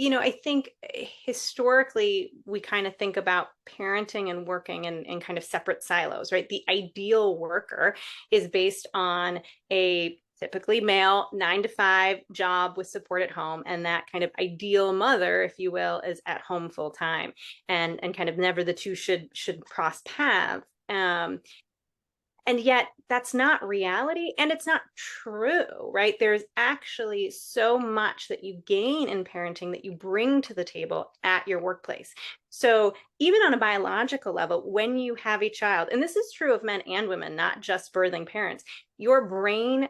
I think historically we kind of think about parenting and working in kind of separate silos, right? The ideal worker is based on a typically male 9 to 5 job with support at home, and that kind of ideal mother, if you will, is at home full time, and kind of never the two should cross paths. And yet that's not reality, and it's not true, right? There's actually so much that you gain in parenting that you bring to the table at your workplace. So even on a biological level, when you have a child, and this is true of men and women, not just birthing parents, your brain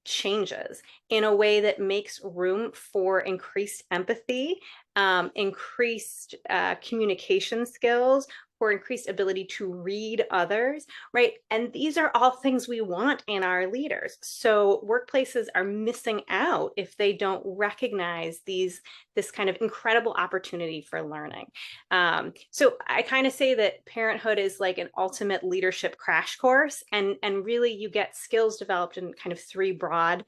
changes in a way that makes room for increased empathy, increased communication skills, for increased ability to read others, right? And these are all things we want in our leaders. So workplaces are missing out if they don't recognize this kind of incredible opportunity for learning. So I kind of say that parenthood is like an ultimate leadership crash course, and really you get skills developed in kind of three broad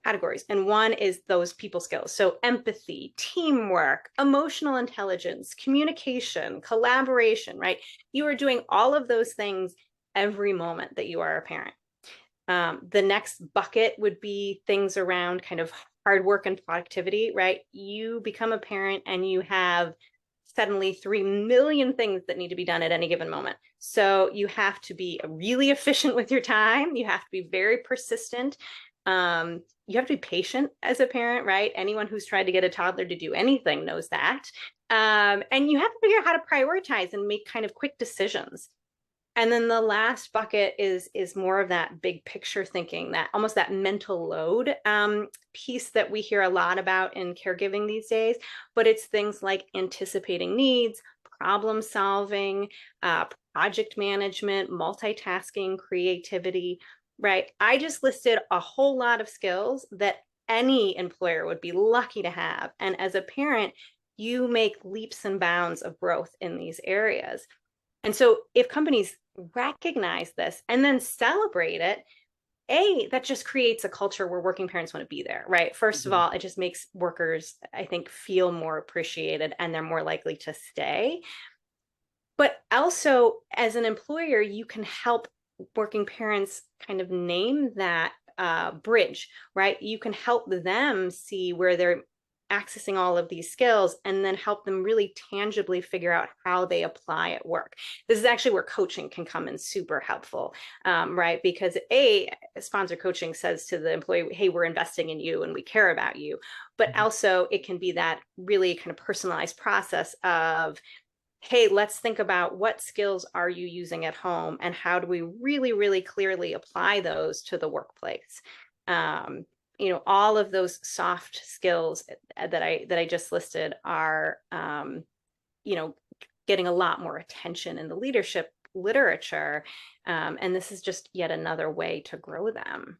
categories. And one is those people skills. So empathy, teamwork, emotional intelligence, communication, collaboration, right? You are doing all of those things every moment that you are a parent. The next bucket would be things around kind of hard work and productivity, right? You become a parent and you have suddenly 3 million things that need to be done at any given moment. So you have to be really efficient with your time. You have to be very persistent. You have to be patient as a parent, right? Anyone who's tried to get a toddler to do anything knows that. And you have to figure out how to prioritize and make kind of quick decisions. And then the last bucket is more of that big picture thinking, that almost that mental load piece that we hear a lot about in caregiving these days. But it's things like anticipating needs, problem solving, project management, multitasking, creativity, right? I just listed a whole lot of skills that any employer would be lucky to have. And as a parent, you make leaps and bounds of growth in these areas. And so if companies recognize this and then celebrate it, that just creates a culture where working parents want to be there, right? First of Mhm. all, it just makes workers, I think, feel more appreciated and they're more likely to stay. But also, as an employer, you can help working parents kind of name that bridge, right? You can help them see where they're accessing all of these skills and then help them really tangibly figure out how they apply at work. This is actually where coaching can come in super helpful, right? Because sponsor coaching says to the employee, hey, we're investing in you and we care about you. But Mhm. also, it can be that really kind of personalized process of, hey, let's think about what skills are you using at home and how do we really, really clearly apply those to the workplace. Um, all of those soft skills that I just listed are, you know, getting a lot more attention in the leadership literature. And this is just yet another way to grow them.